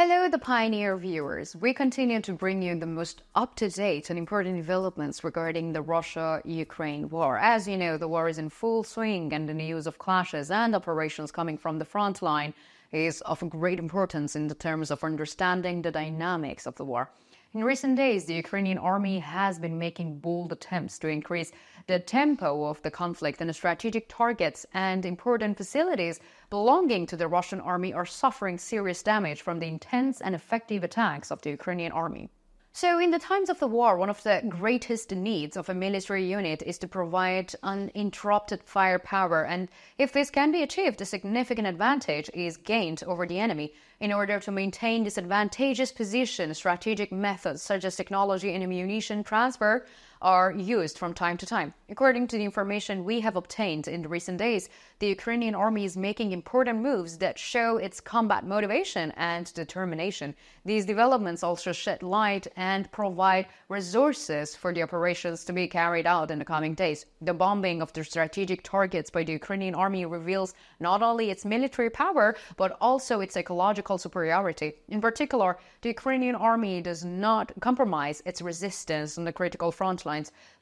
Hello, the Pioneer viewers. We continue to bring you the most up-to-date and important developments regarding the Russia-Ukraine war. As you know, the war is in full swing, and the news of clashes and operations coming from the front line is of great importance in the terms of understanding the dynamics of the war. In recent days, the Ukrainian army has been making bold attempts to increase the tempo of the conflict, and the strategic targets and important facilities belonging to the Russian army are suffering serious damage from the intense and effective attacks of the Ukrainian army. So in the times of the war, one of the greatest needs of a military unit is to provide uninterrupted firepower, and if this can be achieved, a significant advantage is gained over the enemy. In order to maintain this advantageous position, strategic methods such as technology and ammunition transfer are used from time to time. According to the information we have obtained in recent days, the Ukrainian army is making important moves that show its combat motivation and determination. These developments also shed light and provide resources for the operations to be carried out in the coming days. The bombing of the strategic targets by the Ukrainian army reveals not only its military power, but also its ecological superiority. In particular, the Ukrainian army does not compromise its resistance on the critical front lines.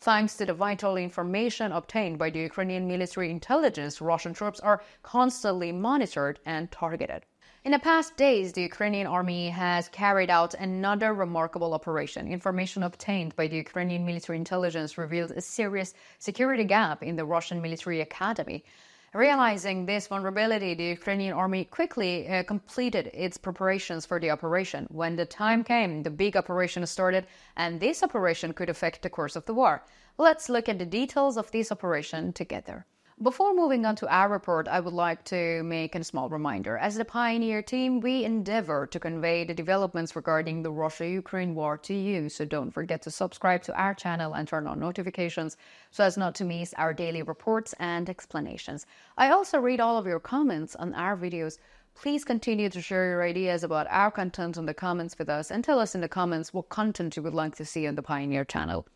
Thanks to the vital information obtained by the Ukrainian military intelligence, Russian troops are constantly monitored and targeted. In the past days, the Ukrainian army has carried out another remarkable operation. Information obtained by the Ukrainian military intelligence revealed a serious security gap in the Russian military academy. Realizing this vulnerability, the Ukrainian army quickly completed its preparations for the operation. When the time came, the big operation started, and this operation could affect the course of the war. Let's look at the details of this operation together. Before moving on to our report, I would like to make a small reminder. As the Pioneer team, we endeavor to convey the developments regarding the Russia-Ukraine war to you, so don't forget to subscribe to our channel and turn on notifications so as not to miss our daily reports and explanations. I also read all of your comments on our videos. Please continue to share your ideas about our content in the comments with us, and tell us in the comments what content you would like to see on the Pioneer channel.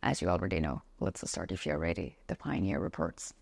As you already know, let's start if you're ready. The Pioneer reports.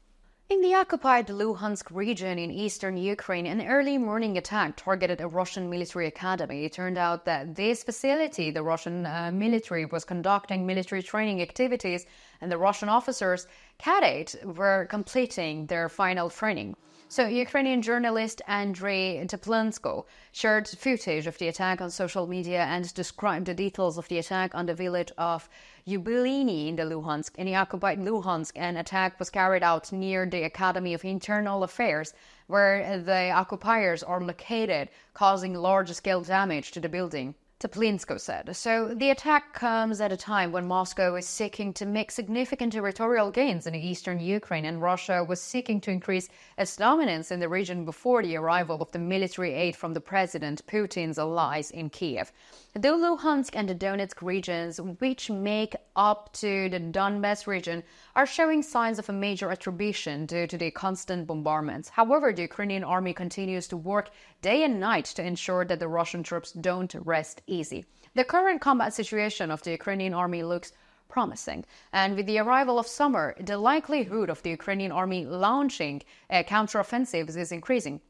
In the occupied Luhansk region in eastern Ukraine, an early morning attack targeted a Russian military academy. It turned out that this facility, the Russian military, was conducting military training activities, and the Russian officers, cadets, were completing their final training. So Ukrainian journalist Andrei Teplenko shared footage of the attack on social media and described the details of the attack on the village of Yubilini in the Luhansk. In the occupied Luhansk, an attack was carried out near the Academy of Internal Affairs, where the occupiers are located, causing large-scale damage to the building. Teplenko said. So the attack comes at a time when Moscow is seeking to make significant territorial gains in eastern Ukraine, and Russia was seeking to increase its dominance in the region before the arrival of the military aid from the President Putin's allies in Kiev. The Luhansk and the Donetsk regions, which make up to the Donbas region, are showing signs of a major attrition due to the constant bombardments. However, the Ukrainian army continues to work day and night to ensure that the Russian troops don't rest easy. The current combat situation of the Ukrainian army looks promising, and with the arrival of summer, the likelihood of the Ukrainian army launching counteroffensives is increasing.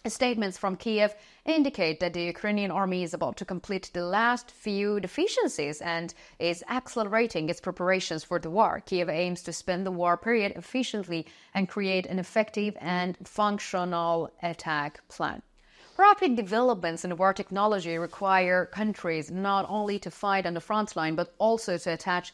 Statements from Kiev indicate that the Ukrainian army is about to complete the last few deficiencies and is accelerating its preparations for the war. Kiev aims to spend the war period efficiently and create an effective and functional attack plan. Rapid developments in war technology require countries not only to fight on the front line, but also to attach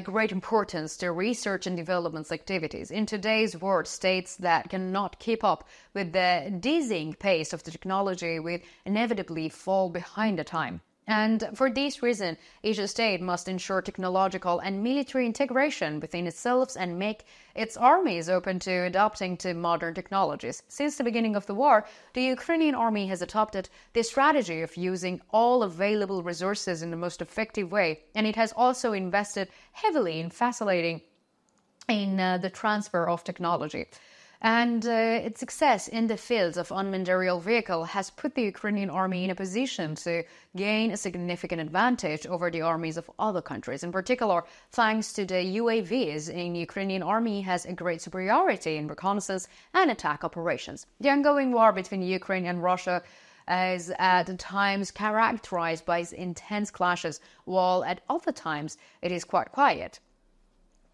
great importance to research and development activities. In today's world, states that cannot keep up with the dizzying pace of the technology will inevitably fall behind the time. And for this reason, each state must ensure technological and military integration within itself and make its armies open to adapting to modern technologies. Since the beginning of the war, the Ukrainian army has adopted the strategy of using all available resources in the most effective way, and it has also invested heavily in facilitating the transfer of technology. And its success in the field of unmanned aerial vehicle has put the Ukrainian army in a position to gain a significant advantage over the armies of other countries. In particular, thanks to the UAVs, the Ukrainian army has a great superiority in reconnaissance and attack operations. The ongoing war between Ukraine and Russia is at times characterized by intense clashes, while at other times it is quite quiet.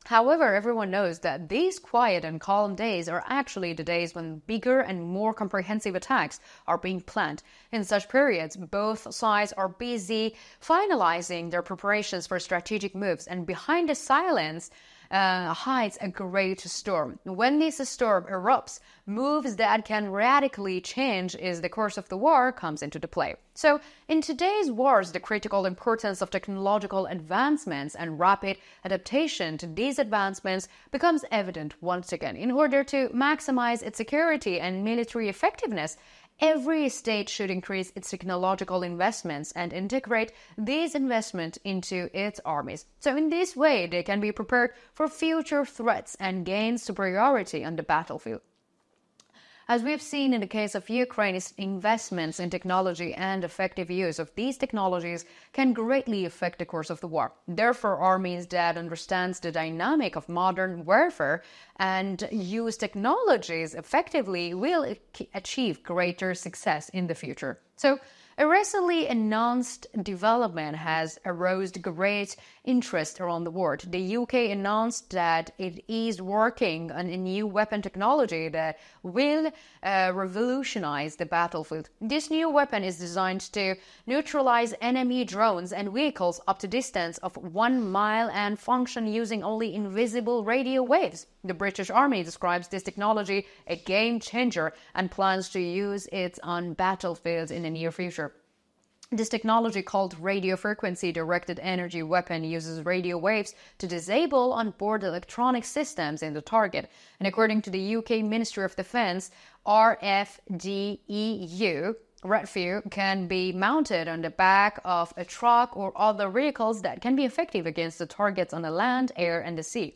However, everyone knows that these quiet and calm days are actually the days when bigger and more comprehensive attacks are being planned. In such periods, both sides are busy finalizing their preparations for strategic moves, and behind the silence hides a great storm. When this storm erupts, moves that can radically change the course of the war comes into the play. So, in today's wars, the critical importance of technological advancements and rapid adaptation to these advancements becomes evident once again. In order to maximize its security and military effectiveness, every state should increase its technological investments and integrate these investments into its armies. So in this way, they can be prepared for future threats and gain superiority on the battlefield. As we've seen in the case of Ukraine's investments in technology and effective use of these technologies can greatly affect the course of the war. Therefore, armies that understands the dynamic of modern warfare and use technologies effectively will achieve greater success in the future. So, a recently announced development has aroused great interest around the world. The UK announced that it is working on a new weapon technology that will revolutionize the battlefield. This new weapon is designed to neutralize enemy drones and vehicles up to distance of 1 mile and function using only invisible radio waves. The British Army describes this technology a game changer and plans to use it on battlefields in the near future. This technology, called radio frequency directed energy weapon, uses radio waves to disable onboard electronic systems in the target. And according to the UK Ministry of Defence, RFDEU, Redview can be mounted on the back of a truck or other vehicles that can be effective against the targets on the land, air, and the sea.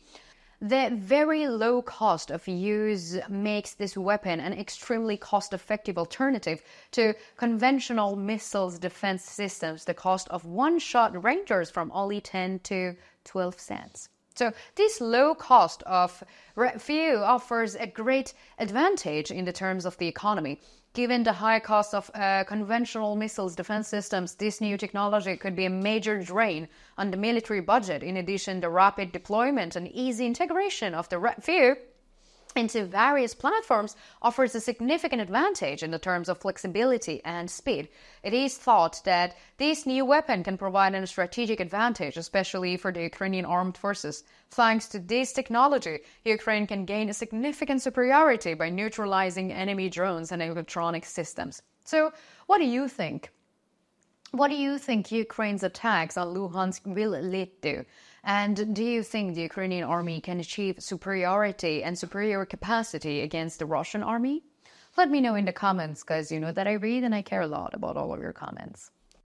The very low cost of use makes this weapon an extremely cost-effective alternative to conventional missiles defense systems. The cost of one shot ranges from only 10 to 12 cents. So this low cost of Redview offers a great advantage in the terms of the economy. Given the high cost of conventional missiles defense systems, this new technology could be a major drain on the military budget. In addition, the rapid deployment and easy integration of the Redview into various platforms offers a significant advantage in the terms of flexibility and speed. It is thought that this new weapon can provide a strategic advantage, especially for the Ukrainian armed forces. Thanks to this technology, Ukraine can gain a significant superiority by neutralizing enemy drones and electronic systems. So, what do you think? What do you think Ukraine's attacks on Luhansk will lead to? And do you think the Ukrainian army can achieve superiority and superior capacity against the Russian army? Let me know in the comments, because you know that I read and I care a lot about all of your comments.